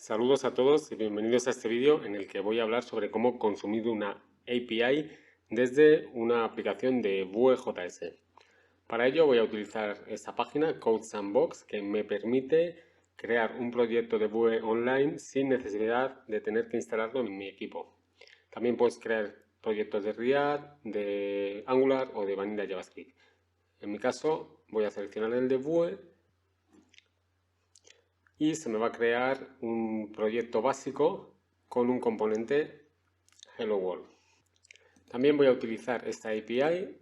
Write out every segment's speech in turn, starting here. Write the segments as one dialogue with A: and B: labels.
A: Saludos a todos y bienvenidos a este vídeo en el que voy a hablar sobre cómo consumir una API desde una aplicación de Vue.js. Para ello voy a utilizar esta página, Code Sandbox, que me permite crear un proyecto de Vue online sin necesidad de tener que instalarlo en mi equipo. También puedes crear proyectos de React, de Angular o de Vanilla JavaScript. En mi caso voy a seleccionar el de Vue y se me va a crear un proyecto básico con un componente Hello World. También voy a utilizar esta API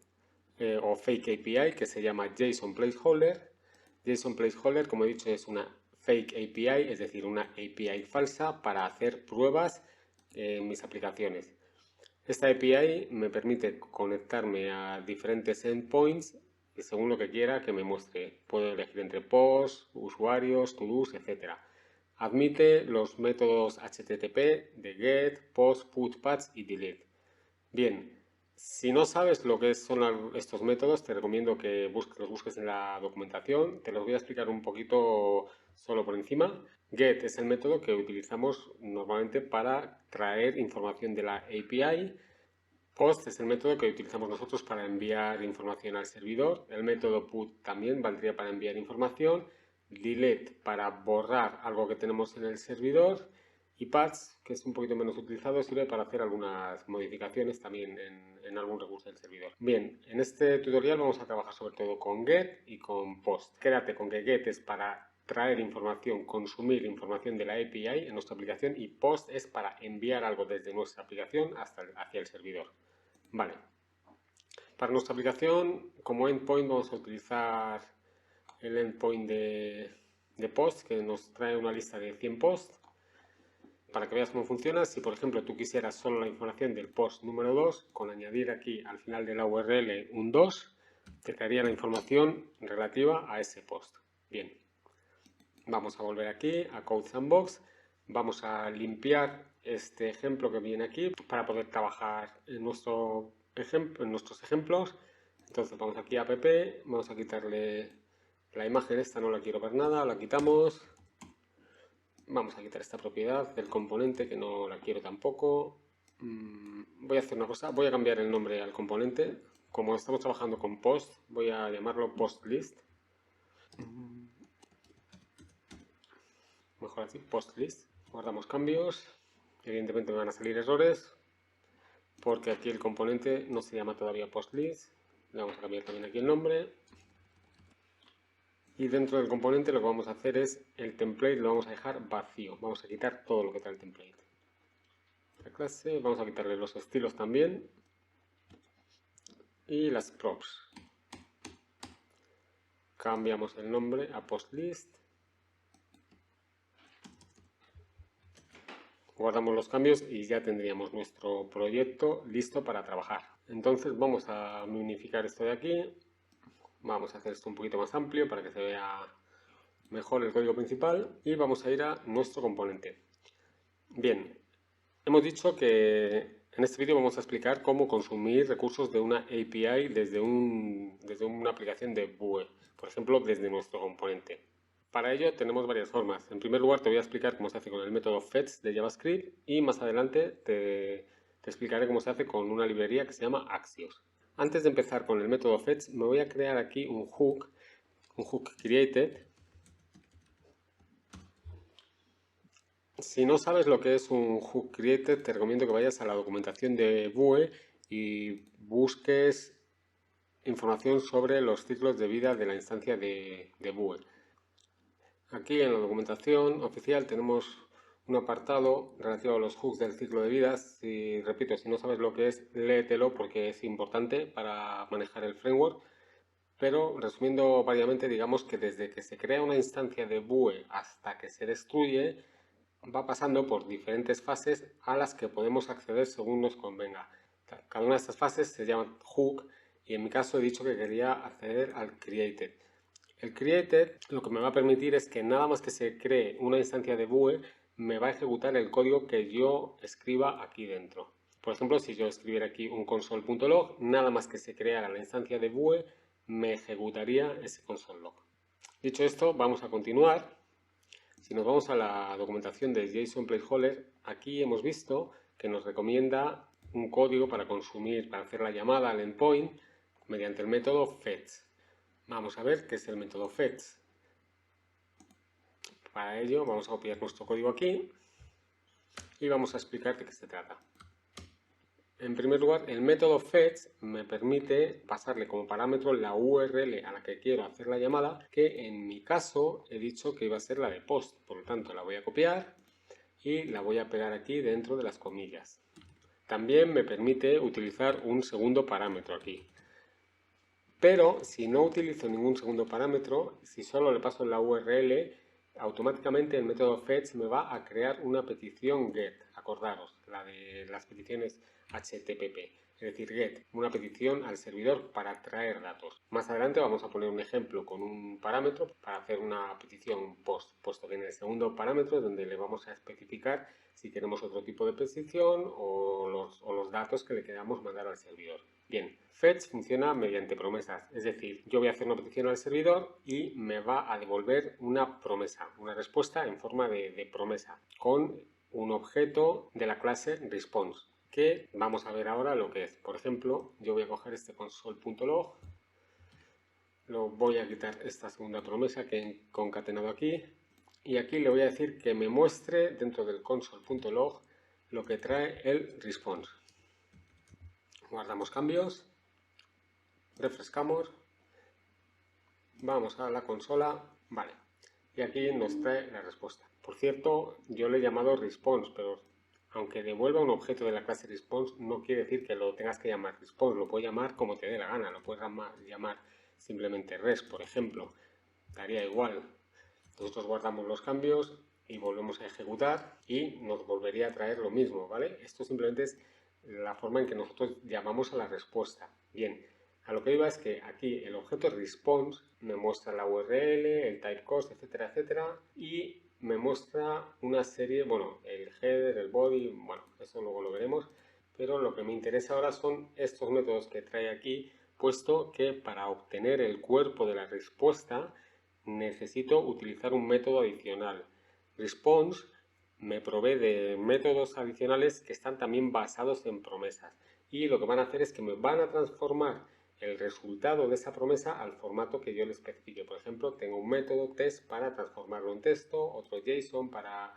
A: o fake API que se llama JSON Placeholder. JSON Placeholder, como he dicho, es una fake API, es decir, una API falsa para hacer pruebas en mis aplicaciones. Esta API me permite conectarme a diferentes endpoints y según lo que quiera que me muestre. Puedo elegir entre posts, usuarios, to-dos, etc. Admite los métodos HTTP de get, post, put, patch y delete. Bien, si no sabes lo que son estos métodos, te recomiendo que los busques en la documentación. Te los voy a explicar un poquito solo por encima. Get es el método que utilizamos normalmente para traer información de la API. Post es el método que utilizamos nosotros para enviar información al servidor. El método put también valdría para enviar información. Delete para borrar algo que tenemos en el servidor. Y patch, que es un poquito menos utilizado, sirve para hacer algunas modificaciones también en algún recurso del servidor. Bien, en este tutorial vamos a trabajar sobre todo con get y con post. Quédate con que get es para traer información, consumir información de la API en nuestra aplicación y post es para enviar algo desde nuestra aplicación hacia el servidor. Vale. Para nuestra aplicación, como endpoint, vamos a utilizar el endpoint de post, que nos trae una lista de 100 posts. Para que veas cómo funciona, si por ejemplo tú quisieras solo la información del post número 2, con añadir aquí al final de la URL un 2, te traería la información relativa a ese post. Bien, vamos a volver aquí a Code Sandbox. Vamos a limpiar este ejemplo que viene aquí para poder trabajar en nuestros ejemplos. Entonces vamos aquí a app, vamos a quitarle la imagen esta, no la quiero ver nada, la quitamos. Vamos a quitar esta propiedad del componente que no la quiero tampoco. Voy a hacer una cosa, voy a cambiar el nombre al componente. Como estamos trabajando con post, voy a llamarlo postList. Mejor así, postList. Guardamos cambios. Evidentemente me van a salir errores porque aquí el componente no se llama todavía postList. Le vamos a cambiar también aquí el nombre. Y dentro del componente lo que vamos a hacer es el template lo vamos a dejar vacío. Vamos a quitar todo lo que trae el template. La clase, vamos a quitarle los estilos también. Y las props. Cambiamos el nombre a postlist. Guardamos los cambios y ya tendríamos nuestro proyecto listo para trabajar. Entonces vamos a minificar esto de aquí. Vamos a hacer esto un poquito más amplio para que se vea mejor el código principal y vamos a ir a nuestro componente. Bien, hemos dicho que en este vídeo vamos a explicar cómo consumir recursos de una API desde una aplicación de Vue, por ejemplo, desde nuestro componente. Para ello tenemos varias formas. En primer lugar te voy a explicar cómo se hace con el método fetch de JavaScript y más adelante te explicaré cómo se hace con una librería que se llama Axios. Antes de empezar con el método fetch me voy a crear aquí un hook created. Si no sabes lo que es un hook created, te recomiendo que vayas a la documentación de Vue y busques información sobre los ciclos de vida de la instancia de Vue. Aquí en la documentación oficial tenemos un apartado relativo a los hooks del ciclo de vida. Repito, si no sabes lo que es, léetelo porque es importante para manejar el framework. Pero resumiendo variamente, digamos que desde que se crea una instancia de Vue hasta que se destruye, va pasando por diferentes fases a las que podemos acceder según nos convenga. Cada una de estas fases se llama hook y en mi caso he dicho que quería acceder al created. El created lo que me va a permitir es que nada más que se cree una instancia de Vue me va a ejecutar el código que yo escriba aquí dentro. Por ejemplo, si yo escribiera aquí un console.log, nada más que se creara la instancia de Vue me ejecutaría ese console.log. Dicho esto, vamos a continuar. Si nos vamos a la documentación de JSON Placeholder, aquí hemos visto que nos recomienda un código para consumir, para hacer la llamada al endpoint mediante el método fetch. Vamos a ver qué es el método fetch. Para ello vamos a copiar nuestro código aquí y vamos a explicar de qué se trata. En primer lugar, el método fetch me permite pasarle como parámetro la URL a la que quiero hacer la llamada, que en mi caso he dicho que iba a ser la de post. Por lo tanto, la voy a copiar y la voy a pegar aquí dentro de las comillas. También me permite utilizar un segundo parámetro aquí. Pero si no utilizo ningún segundo parámetro, si solo le paso la URL, automáticamente el método fetch me va a crear una petición GET. Acordaros, la de las peticiones HTTP, es decir, GET, una petición al servidor para traer datos. Más adelante vamos a poner un ejemplo con un parámetro para hacer una petición POST, puesto que en el segundo parámetro es donde le vamos a especificar si queremos otro tipo de petición o los datos que le queramos mandar al servidor. Bien, fetch funciona mediante promesas, es decir, yo voy a hacer una petición al servidor y me va a devolver una promesa, una respuesta en forma de promesa, con un objeto de la clase response, que vamos a ver ahora lo que es. Por ejemplo, yo voy a coger este console.log, lo voy a quitar esta segunda promesa que he concatenado aquí, y aquí le voy a decir que me muestre dentro del console.log lo que trae el response. Guardamos cambios, refrescamos, vamos a la consola, vale, y aquí nos trae la respuesta. Por cierto, yo le he llamado response, pero aunque devuelva un objeto de la clase response, no quiere decir que lo tengas que llamar response, lo puedes llamar como te dé la gana, lo puedes llamar simplemente res, por ejemplo, daría igual. Nosotros guardamos los cambios y volvemos a ejecutar y nos volvería a traer lo mismo, ¿vale? Esto simplemente es la forma en que nosotros llamamos a la respuesta. Bien, a lo que iba es que aquí el objeto response me muestra la URL, el typecost, etcétera, etcétera, y me muestra una serie, bueno, el header, el body, bueno, eso luego lo veremos, pero lo que me interesa ahora son estos métodos que trae aquí, puesto que para obtener el cuerpo de la respuesta necesito utilizar un método adicional. Response me provee de métodos adicionales que están también basados en promesas y lo que van a hacer es que me van a transformar el resultado de esa promesa al formato que yo le especifique. Por ejemplo, tengo un método test para transformarlo en texto, otro JSON para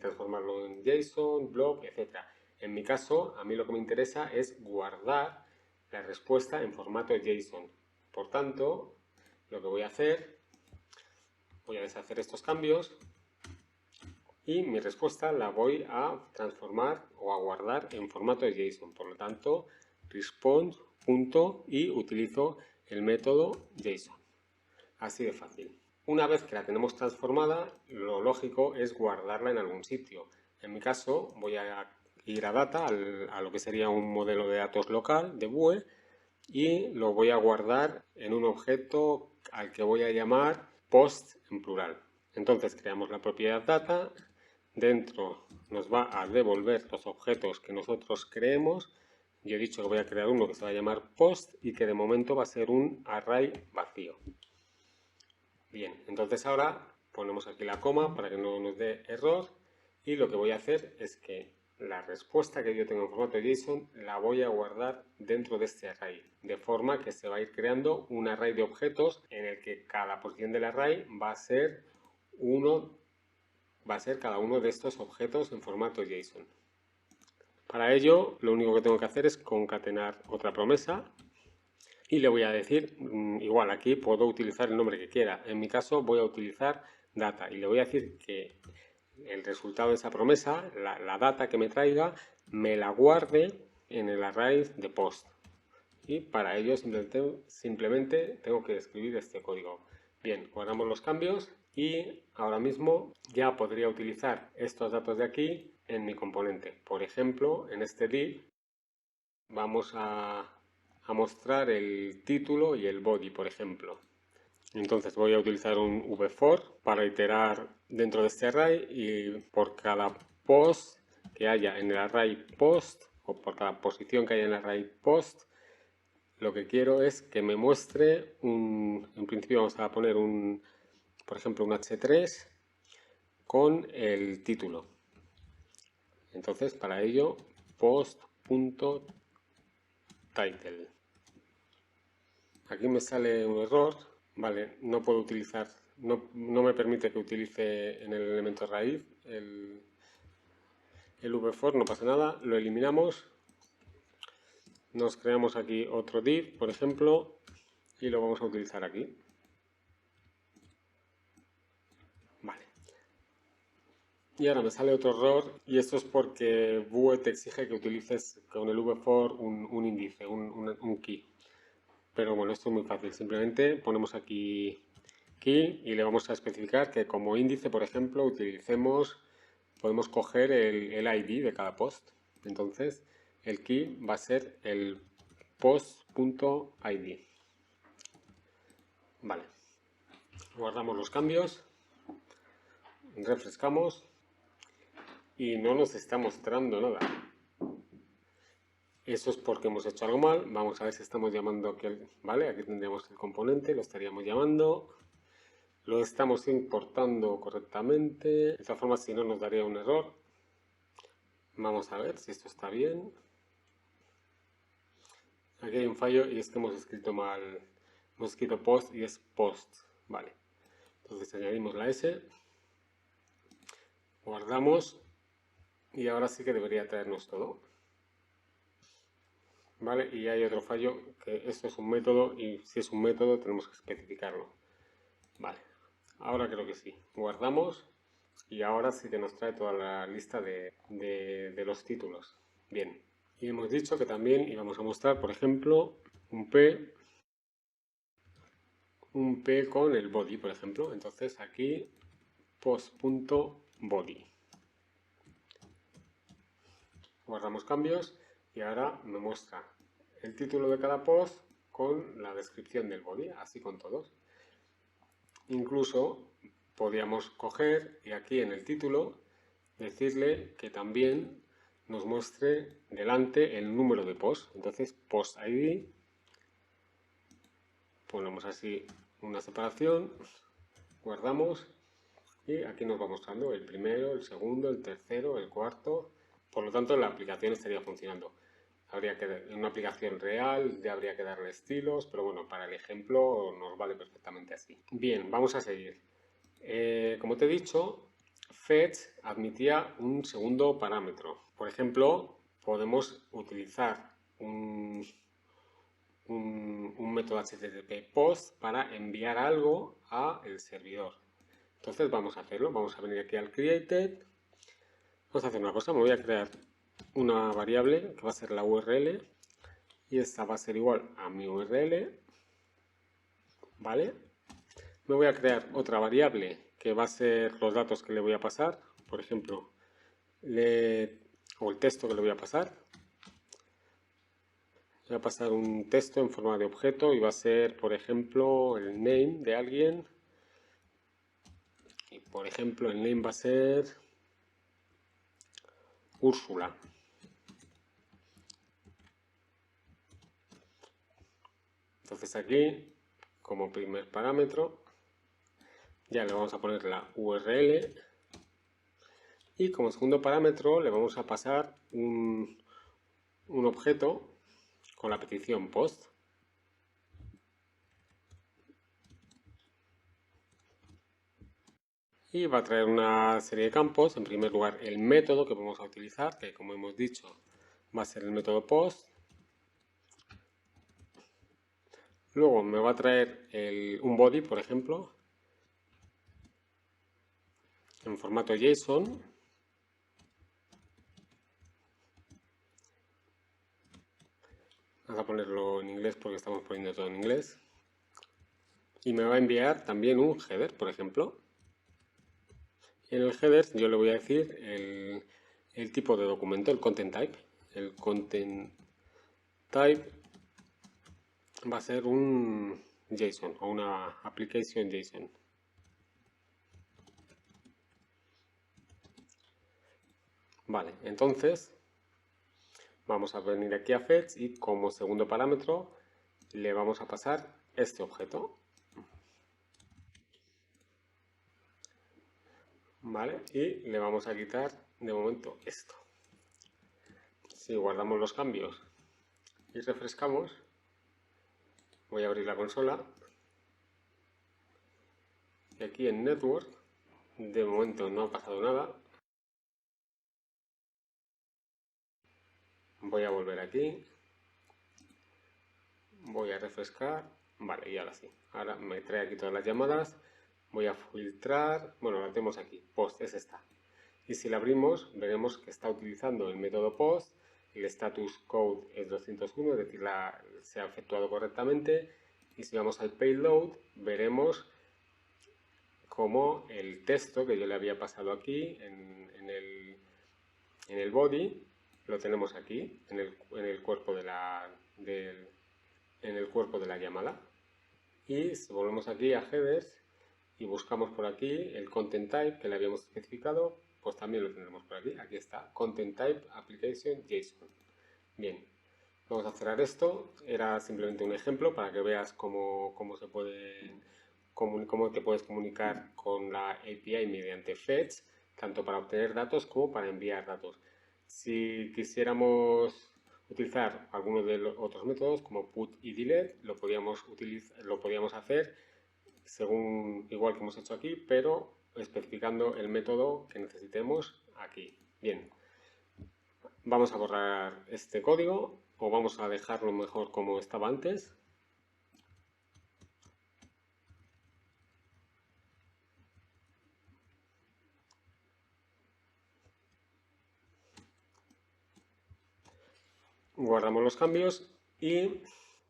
A: transformarlo en JSON, blob, etc. En mi caso, a mí lo que me interesa es guardar la respuesta en formato JSON. Por tanto, lo que voy a hacer, voy a deshacer estos cambios y mi respuesta la voy a transformar o a guardar en formato de JSON. Por lo tanto, response y utilizo el método JSON. Así de fácil. Una vez que la tenemos transformada, lo lógico es guardarla en algún sitio. En mi caso, voy a ir a data, a lo que sería un modelo de datos local de BUE, y lo voy a guardar en un objeto al que voy a llamar post en plural. Entonces creamos la propiedad data, dentro nos va a devolver los objetos que nosotros creemos. Yo he dicho que voy a crear uno que se va a llamar post y que de momento va a ser un array vacío. Bien, entonces ahora ponemos aquí la coma para que no nos dé error y lo que voy a hacer es que la respuesta que yo tengo en formato JSON la voy a guardar dentro de este array, de forma que se va a ir creando un array de objetos en el que cada posición del array va a ser cada uno de estos objetos en formato JSON. Para ello, lo único que tengo que hacer es concatenar otra promesa y le voy a decir, igual aquí puedo utilizar el nombre que quiera. En mi caso voy a utilizar data y le voy a decir que el resultado de esa promesa, la data que me traiga, me la guarde en el array de post. Y para ello simplemente tengo que escribir este código. Bien, guardamos los cambios y ahora mismo ya podría utilizar estos datos de aquí en mi componente. Por ejemplo, en este div vamos a mostrar el título y el body, por ejemplo. Entonces voy a utilizar un vFor para iterar dentro de este array y por cada post que haya en el array post o por cada posición que haya en el array post, lo que quiero es que me muestre en principio vamos a poner por ejemplo un H3 con el título. Entonces, para ello, post.title. Aquí me sale un error, vale, no puedo utilizar, no me permite que utilice en el elemento raíz el v-for, no pasa nada, lo eliminamos, nos creamos aquí otro div, por ejemplo, y lo vamos a utilizar aquí. Vale. Y ahora me sale otro error, y esto es porque Vue te exige que utilices con el v-for un índice, un key. Pero bueno, esto es muy fácil, simplemente ponemos aquí key y le vamos a especificar que como índice, por ejemplo, podemos coger el ID de cada post. Entonces, el key va a ser el post.id. Vale, guardamos los cambios, refrescamos y no nos está mostrando nada. Eso es porque hemos hecho algo mal. Vamos a ver si estamos llamando vale, aquí tendríamos el componente, lo estaríamos llamando. Lo estamos importando correctamente. De esta forma, si no, nos daría un error. Vamos a ver si esto está bien. Aquí hay un fallo y es que hemos escrito mal. Hemos escrito post y es post. Vale. Entonces añadimos la S. Guardamos. Y ahora sí que debería traernos todo. Vale, y hay otro fallo, que esto es un método y si es un método tenemos que especificarlo. Vale, ahora creo que sí. Guardamos y ahora sí que nos trae toda la lista de los títulos. Bien, y hemos dicho que también íbamos a mostrar, por ejemplo, un P con el body, por ejemplo. Entonces aquí post.body. Guardamos cambios y ahora me muestra el título de cada post con la descripción del body, así con todos. Incluso podríamos coger y aquí en el título decirle que también nos muestre delante el número de post. Entonces post ID, ponemos así una separación, guardamos y aquí nos va mostrando el primero, el segundo, el tercero, el cuarto. Por lo tanto, la aplicación estaría funcionando. En una aplicación real ya habría que darle estilos, pero bueno, para el ejemplo nos vale perfectamente así. Bien, vamos a seguir. Como te he dicho, fetch admitía un segundo parámetro. Por ejemplo, podemos utilizar un método HTTP post para enviar algo al servidor. Entonces vamos a hacerlo. Vamos a venir aquí al created. Vamos a hacer una cosa, me voy a crear una variable que va a ser la URL y esta va a ser igual a mi URL, ¿vale? Me voy a crear otra variable que va a ser los datos que le voy a pasar, por ejemplo, o el texto que le voy a pasar. Voy a pasar un texto en forma de objeto y va a ser, por ejemplo, el name de alguien. Y por ejemplo, el name va a ser Úrsula. Entonces aquí, como primer parámetro, ya le vamos a poner la URL y como segundo parámetro le vamos a pasar un objeto con la petición post. Y va a traer una serie de campos. En primer lugar, el método que vamos a utilizar, que como hemos dicho va a ser el método post. Luego me va a traer un body, por ejemplo, en formato JSON. Vamos a ponerlo en inglés porque estamos poniendo todo en inglés. Y me va a enviar también un header, por ejemplo. Y en el header yo le voy a decir el tipo de documento, el content type. El content type va a ser un JSON o una application JSON. Vale, entonces vamos a venir aquí a fetch y como segundo parámetro le vamos a pasar este objeto. ¿vale? Y le vamos a quitar de momento esto. Si guardamos los cambios y refrescamos, voy a abrir la consola y aquí en Network de momento no ha pasado nada. Voy a volver aquí, voy a refrescar, vale, y ahora sí, ahora me trae aquí todas las llamadas, voy a filtrar, bueno, la tenemos aquí, post es esta, y si la abrimos veremos que está utilizando el método post, el status code es 201, es decir, se ha efectuado correctamente, y si vamos al payload veremos como el texto que yo le había pasado aquí en el body, lo tenemos aquí, en el cuerpo de la llamada. Y si volvemos aquí a headers y buscamos por aquí el content type que le habíamos especificado, pues también lo tendremos por aquí. Aquí está, content type application JSON. Bien, vamos a cerrar esto. Era simplemente un ejemplo para que veas cómo te puedes comunicar con la API mediante fetch, tanto para obtener datos como para enviar datos. Si quisiéramos utilizar algunos de los otros métodos como put y delete, lo podíamos hacer según igual que hemos hecho aquí, pero especificando el método que necesitemos aquí. Bien, vamos a borrar este código o vamos a dejarlo mejor como estaba antes. Guardamos los cambios y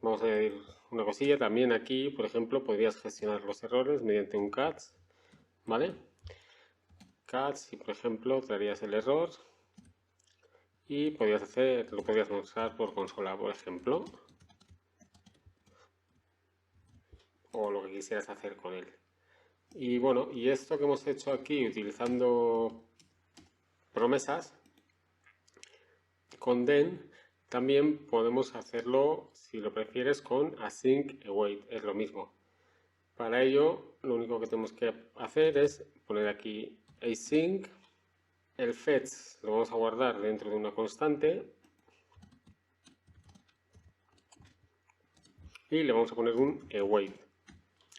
A: vamos a añadir una cosilla. También aquí, por ejemplo, podrías gestionar los errores mediante un catch, ¿vale? Catch y, por ejemplo, traerías el error y lo podrías mostrar por consola, por ejemplo, o lo que quisieras hacer con él. Y bueno, y esto que hemos hecho aquí utilizando promesas con den, también podemos hacerlo, si lo prefieres, con async await, es lo mismo. Para ello, lo único que tenemos que hacer es poner aquí async, el fetch lo vamos a guardar dentro de una constante y le vamos a poner un await,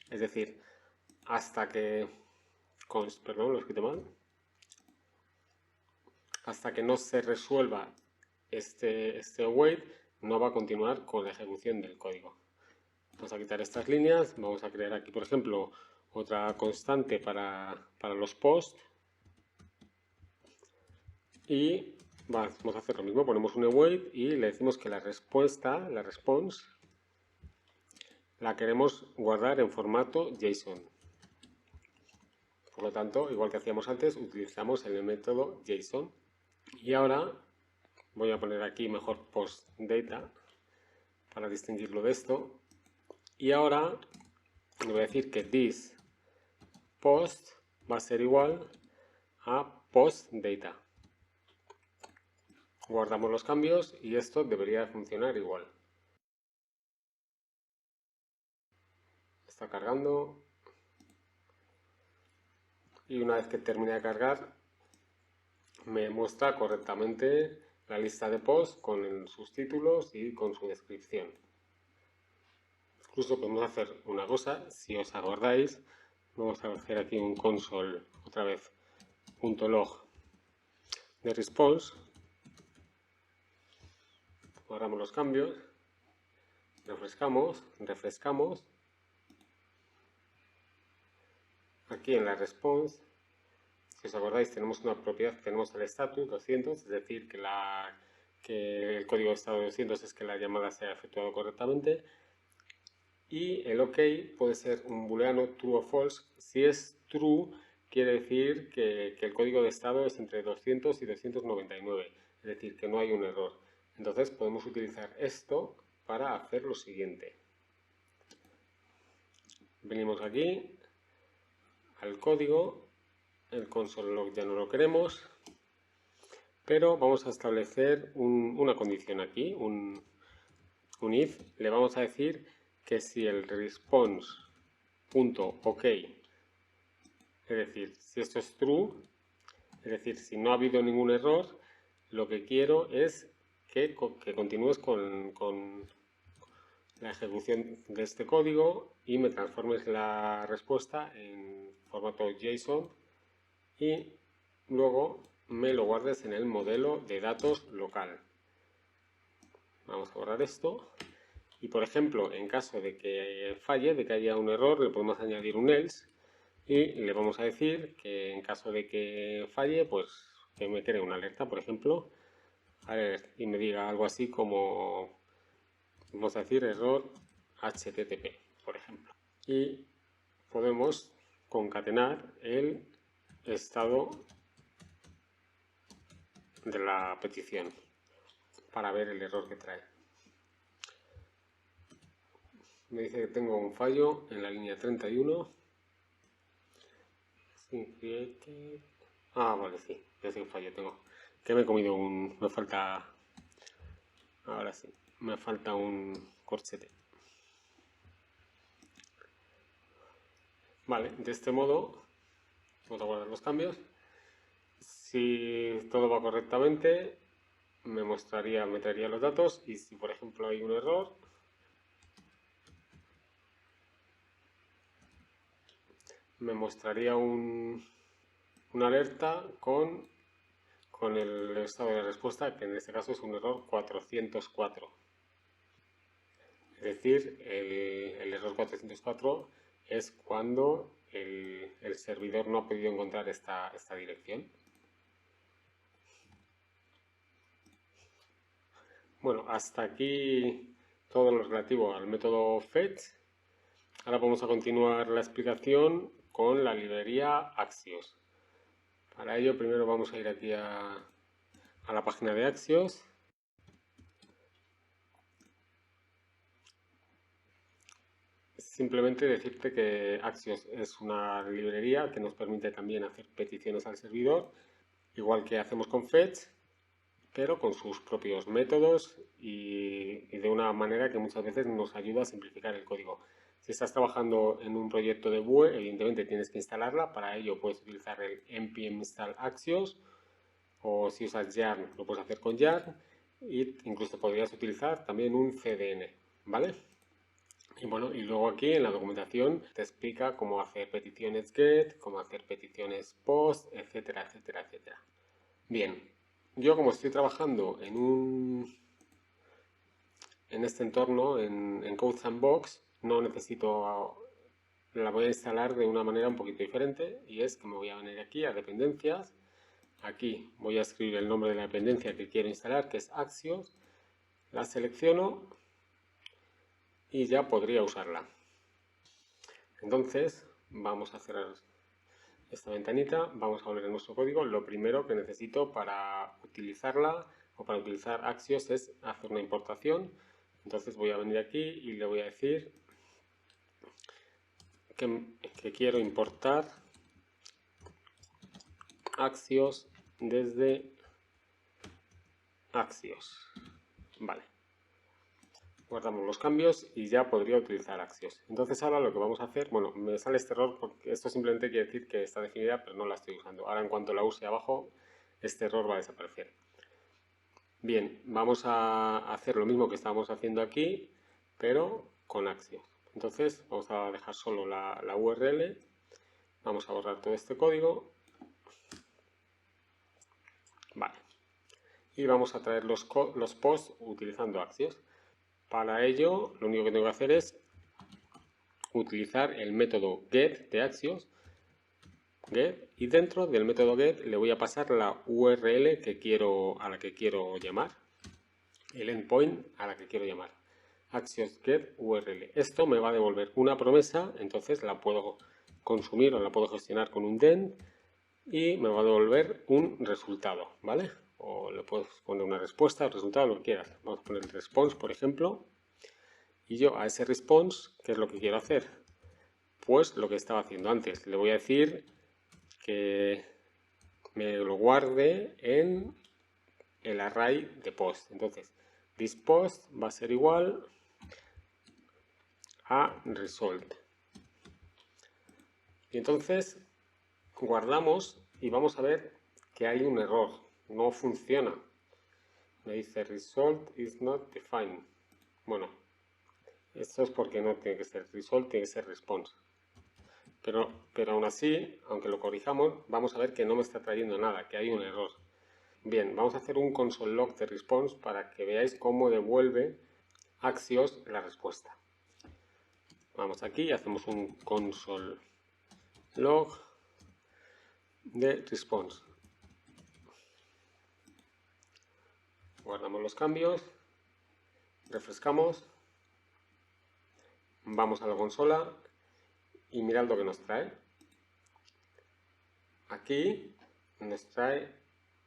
A: es decir, hasta que, perdón, lo he escrito mal, hasta que no se resuelva este await, no va a continuar con la ejecución del código. Vamos a quitar estas líneas, vamos a crear aquí, por ejemplo, otra constante para los posts y vamos a hacer lo mismo, ponemos un await y le decimos que la respuesta, la response, la queremos guardar en formato JSON. Por lo tanto, igual que hacíamos antes, utilizamos el método JSON. Y ahora voy a poner aquí mejor post data para distinguirlo de esto. Y ahora le voy a decir que this post va a ser igual a post data. Guardamos los cambios y esto debería funcionar igual. Está cargando. Y una vez que termine de cargar, me muestra correctamente la lista de posts con sus títulos y con su descripción. Incluso podemos hacer una cosa, si os acordáis, vamos a hacer aquí un console, otra vez, .log de response, guardamos los cambios, refrescamos, aquí en la response, si os acordáis, tenemos una propiedad, tenemos el status 200, es decir, que el código de estado 200 es que la llamada se ha efectuado correctamente. Y el OK puede ser un booleano true o false. Si es true, quiere decir que el código de estado es entre 200 y 299, es decir, que no hay un error. Entonces podemos utilizar esto para hacer lo siguiente. Venimos aquí al código, el console log ya no lo queremos, pero vamos a establecer una condición aquí, un if. Le vamos a decir que si el response.ok, es decir, si esto es true, Es decir, si no ha habido ningún error, lo que quiero es que continúes con la ejecución de este código y me transformes la respuesta en formato JSON y luego me lo guardes en el modelo de datos local. Vamos a borrar esto. Y por ejemplo, en caso de que falle, de que haya un error, le podemos añadir un else y le vamos a decir que en caso de que falle, pues que me cree una alerta, por ejemplo, y me diga algo así como, vamos a decir, error HTTP, por ejemplo. Y podemos concatenar el estado de la petición para ver el error que trae. Me dice que tengo un fallo en la línea 31. Ah, vale, sí, es un fallo tengo. Que me he comido me falta... Ahora sí, me falta un corchete. Vale, de este modo, vamos a guardar los cambios. Si todo va correctamente, me traería los datos y si por ejemplo hay un error, me mostraría una alerta con el estado de respuesta, que en este caso es un error 404. Es decir, el error 404 es cuando el servidor no ha podido encontrar esta dirección. Bueno, hasta aquí todo lo relativo al método fetch. Ahora vamos a continuar la explicación con la librería Axios. Para ello primero vamos a ir aquí a la página de Axios. Simplemente decirte que Axios es una librería que nos permite también hacer peticiones al servidor, igual que hacemos con Fetch, pero con sus propios métodos y de una manera que muchas veces nos ayuda a simplificar el código. Si estás trabajando en un proyecto de Vue, evidentemente tienes que instalarla. Para ello puedes utilizar el npm install Axios, o si usas Yarn lo puedes hacer con Yarn, e incluso podrías utilizar también un CDN, ¿vale? Y bueno, y luego aquí en la documentación te explica cómo hacer peticiones GET, cómo hacer peticiones POST, etcétera, etcétera, etcétera. Bien, yo como estoy trabajando en este entorno, en Code Sandbox, no necesito, la voy a instalar de una manera un poquito diferente, y es que me voy a venir aquí a dependencias. Aquí voy a escribir el nombre de la dependencia que quiero instalar, que es Axios, la selecciono y ya podría usarla. Entonces vamos a cerrar esta ventanita, vamos a volver a nuestro código. Lo primero que necesito para utilizarla o para utilizar Axios es hacer una importación. Entonces voy a venir aquí y le voy a decir que quiero importar Axios desde Axios. Vale. Guardamos los cambios y ya podría utilizar Axios. Entonces ahora lo que vamos a hacer, bueno, me sale este error porque esto simplemente quiere decir que está definida pero no la estoy usando. Ahora en cuanto la use abajo, este error va a desaparecer. Bien, vamos a hacer lo mismo que estábamos haciendo aquí, pero con Axios. Entonces vamos a dejar solo la URL, vamos a borrar todo este código. Vale. Y vamos a traer los posts utilizando Axios. Para ello, lo único que tengo que hacer es utilizar el método get de Axios, get, y dentro del método get le voy a pasar la URL a la que quiero llamar, el endpoint a la que quiero llamar, Axios get URL. Esto me va a devolver una promesa, entonces la puedo consumir o la puedo gestionar con un den y me va a devolver un resultado, ¿vale? O le puedes poner una respuesta, resultado, lo que quieras. Vamos a poner response, por ejemplo. Y yo a ese response, ¿qué es lo que quiero hacer? Pues lo que estaba haciendo antes. Le voy a decir que me lo guarde en el array de post. Entonces, this post va a ser igual a result. Y entonces guardamos y vamos a ver que hay un error, no funciona. Me dice result is not defined. Bueno, esto es porque no tiene que ser result, tiene que ser response. Pero aún así, aunque lo corrijamos, vamos a ver que no me está trayendo nada, que hay un error. Bien, vamos a hacer un console log de response para que veáis cómo devuelve Axios la respuesta. Vamos aquí y hacemos un console log de response. Guardamos los cambios, refrescamos, vamos a la consola y mirad lo que nos trae. Aquí nos trae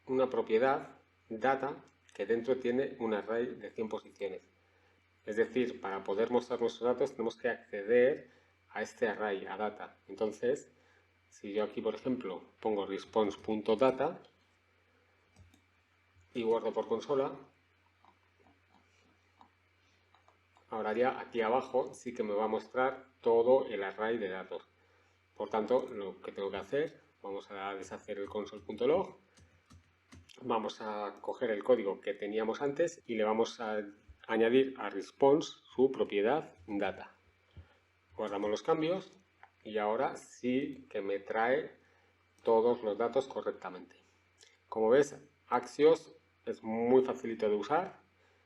A: una propiedad data que dentro tiene un array de 100 posiciones. Es decir, para poder mostrar nuestros datos tenemos que acceder a este array, a data. Entonces, si yo aquí, por ejemplo, pongo response.data y guardo por consola, ahora ya aquí abajo sí que me va a mostrar todo el array de datos. Por tanto, lo que tengo que hacer, vamos a deshacer el console.log, vamos a coger el código que teníamos antes y le vamos a añadir a response su propiedad data. Guardamos los cambios y ahora sí que me trae todos los datos correctamente. Como ves, Axios es muy facilito de usar,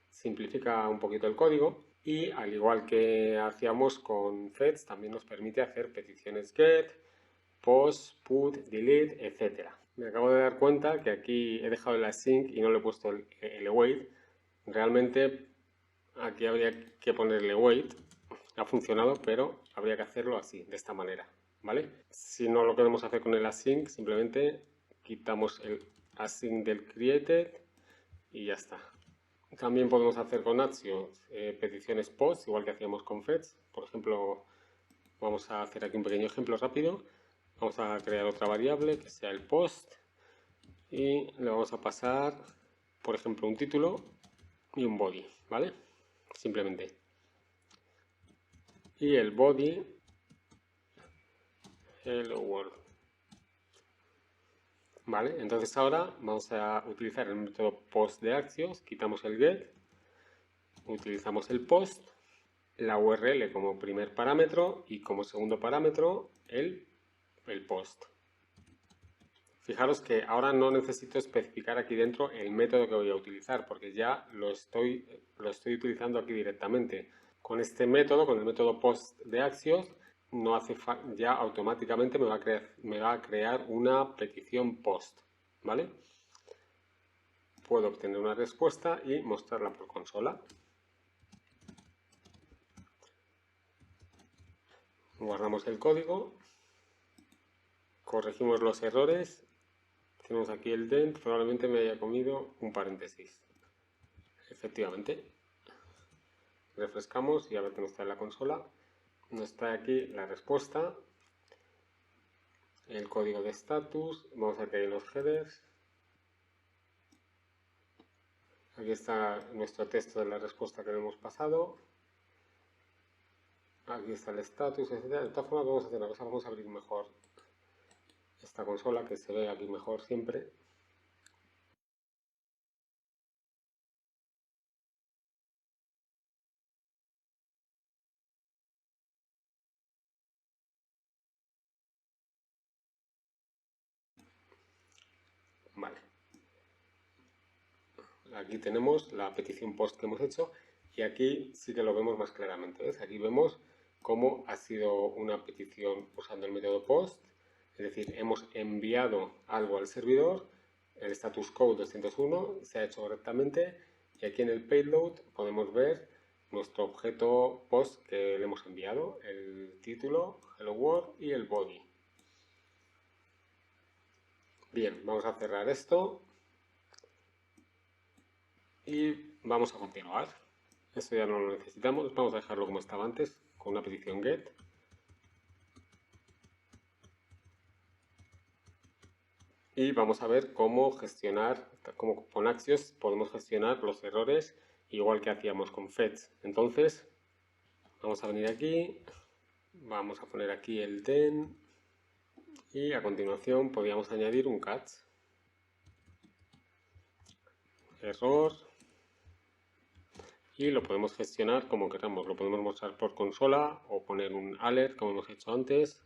A: simplifica un poquito el código y al igual que hacíamos con fetch, también nos permite hacer peticiones get, post, put, delete, etc. Me acabo de dar cuenta que aquí he dejado el async y no le he puesto el await. Realmente aquí habría que ponerle wait. Ha funcionado, pero habría que hacerlo así, de esta manera, ¿vale? Si no lo queremos hacer con el async, simplemente quitamos el async del created y ya está. También podemos hacer con Axios peticiones post, igual que hacíamos con fetch. Por ejemplo, vamos a hacer aquí un pequeño ejemplo rápido. Vamos a crear otra variable que sea el post y le vamos a pasar, por ejemplo, un título y un body, ¿vale? Simplemente. Y el body, hello world. Vale, entonces ahora vamos a utilizar el método post de Axios, quitamos el get, utilizamos el post, la URL como primer parámetro y como segundo parámetro el post. Fijaros que ahora no necesito especificar aquí dentro el método que voy a utilizar porque ya lo estoy utilizando aquí directamente. Con este método, con el método post de Axios, no hace ya automáticamente me va a crear una petición post, ¿vale? Puedo obtener una respuesta y mostrarla por consola. Guardamos el código, corregimos los errores, tenemos aquí el dent, probablemente me haya comido un paréntesis. Efectivamente, refrescamos y a ver qué nos trae la consola. Nos trae aquí la respuesta, el código de status, vamos a ver que hay los headers. Aquí está nuestro texto de la respuesta que le hemos pasado. Aquí está el status, etc. De todas formas vamos a hacer una cosa, vamos a abrir mejor esta consola que se ve aquí mejor siempre. Vale. Aquí tenemos la petición post que hemos hecho y aquí sí que lo vemos más claramente. ¿Ves? Aquí vemos cómo ha sido una petición usando el método post, es decir, hemos enviado algo al servidor, el status code 201 se ha hecho correctamente y aquí en el payload podemos ver nuestro objeto post que le hemos enviado, el título, hello world y el body. Bien, vamos a cerrar esto y vamos a continuar. Esto ya no lo necesitamos, vamos a dejarlo como estaba antes, con una petición get. Y vamos a ver cómo gestionar, cómo con Axios podemos gestionar los errores igual que hacíamos con fetch. Entonces, vamos a venir aquí, vamos a poner aquí el then y a continuación podríamos añadir un catch. error y lo podemos gestionar como queramos. Lo podemos mostrar por consola o poner un alert como hemos hecho antes.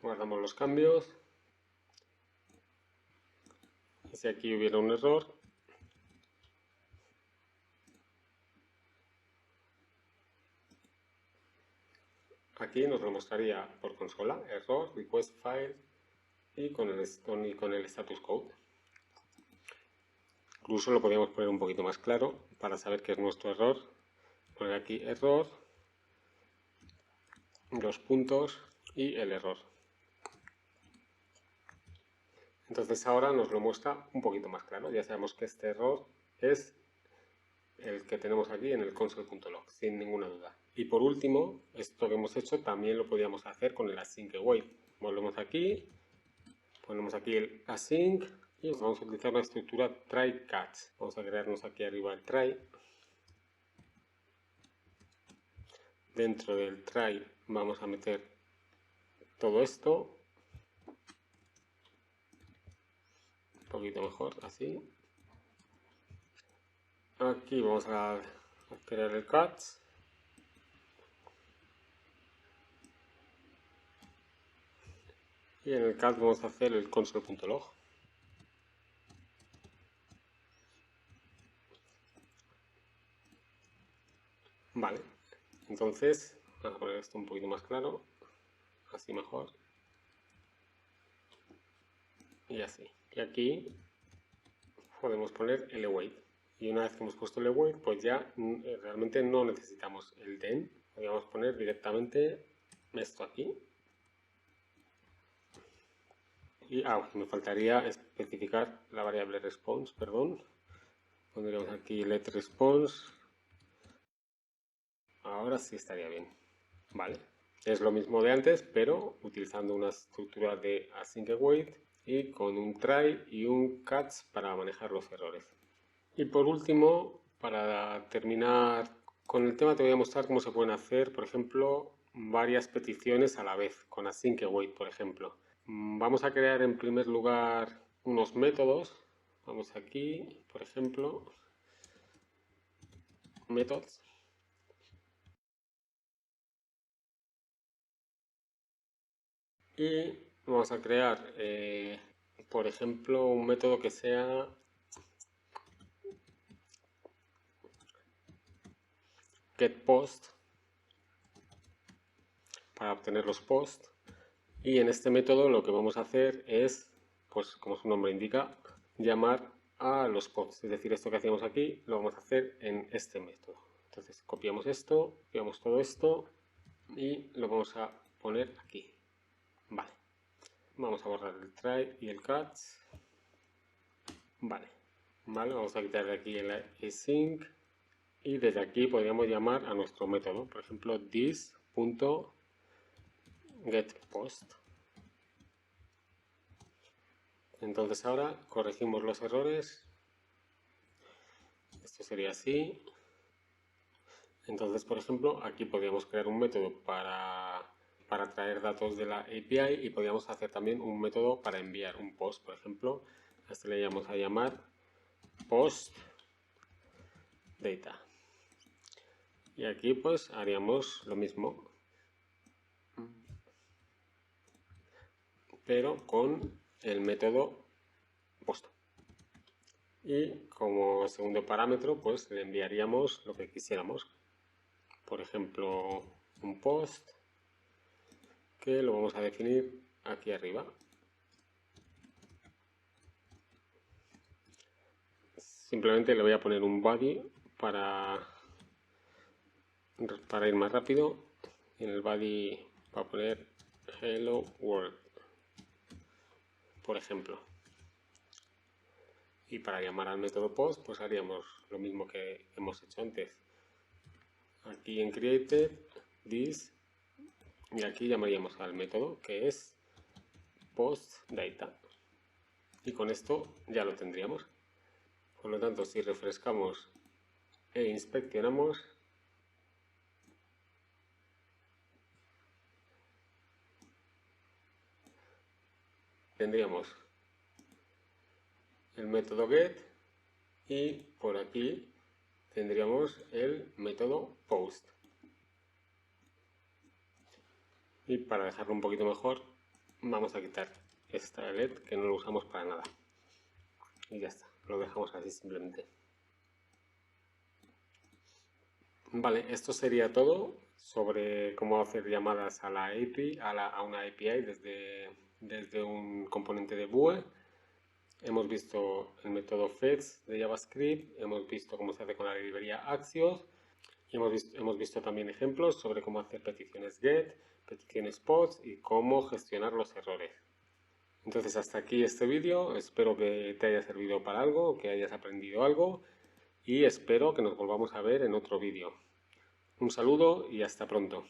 A: Guardamos los cambios. Y si aquí hubiera un error, aquí nos lo mostraría por consola, error, request file y con el status code. Incluso lo podríamos poner un poquito más claro para saber qué es nuestro error. Poner aquí error, los puntos y el error. Entonces ahora nos lo muestra un poquito más claro. Ya sabemos que este error es el que tenemos aquí en el console.log, sin ninguna duda. Y por último, esto que hemos hecho también lo podríamos hacer con el async await. Volvemos aquí, ponemos aquí el async y vamos a utilizar una estructura try catch. Vamos a crearnos aquí arriba el try. Dentro del try vamos a meter todo esto. Un poquito mejor, así. Aquí vamos a crear el catch. Y en el catch vamos a hacer el console.log. Vale, entonces vamos a poner esto un poquito más claro, así mejor. Y así. Y aquí podemos poner el await. Y una vez que hemos puesto el await, pues ya realmente no necesitamos el then. Podríamos poner directamente esto aquí. Y me faltaría especificar la variable response, perdón. Pondríamos aquí let response. Ahora sí estaría bien. Vale. Es lo mismo de antes, pero utilizando una estructura de async await y con un try y un catch para manejar los errores. Y por último, para terminar con el tema, te voy a mostrar cómo se pueden hacer, por ejemplo, varias peticiones a la vez, con async await, por ejemplo. Vamos a crear en primer lugar unos métodos. Vamos aquí, por ejemplo, methods. Y vamos a crear, por ejemplo, un método que sea getPost para obtener los posts. Y en este método lo que vamos a hacer es, pues como su nombre indica, llamar a los posts. Es decir, esto que hacíamos aquí lo vamos a hacer en este método. Entonces copiamos esto, copiamos todo esto y lo vamos a poner aquí. Vale. Vamos a borrar el try y el catch. Vale. Vale, vamos a quitar de aquí el async y desde aquí podríamos llamar a nuestro método. Por ejemplo, this.getPost. Entonces ahora corregimos los errores. Esto sería así. Entonces, por ejemplo, aquí podríamos crear un método para traer datos de la API y podríamos hacer también un método para enviar un post. Por ejemplo, a este le vamos a llamar post data. Y aquí pues haríamos lo mismo, pero con el método post. Y como segundo parámetro, pues le enviaríamos lo que quisiéramos. Por ejemplo, un post que lo vamos a definir aquí arriba. Simplemente le voy a poner un body para ir más rápido. En el body va a poner hello world, por ejemplo. Y para llamar al método post, pues haríamos lo mismo que hemos hecho antes. Aquí en created, this, y aquí llamaríamos al método que es post data. Y con esto ya lo tendríamos. Por lo tanto, si refrescamos e inspeccionamos, tendríamos el método get y por aquí tendríamos el método post. Y para dejarlo un poquito mejor, vamos a quitar esta let que no lo usamos para nada. Y ya está, lo dejamos así simplemente. Vale, esto sería todo sobre cómo hacer llamadas a la API, a una API desde un componente de Vue. Hemos visto el método fetch de JavaScript, hemos visto cómo se hace con la librería Axios y hemos visto también ejemplos sobre cómo hacer peticiones GET, peticiones POST y cómo gestionar los errores. Entonces hasta aquí este vídeo, espero que te haya servido para algo, que hayas aprendido algo y espero que nos volvamos a ver en otro vídeo. Un saludo y hasta pronto.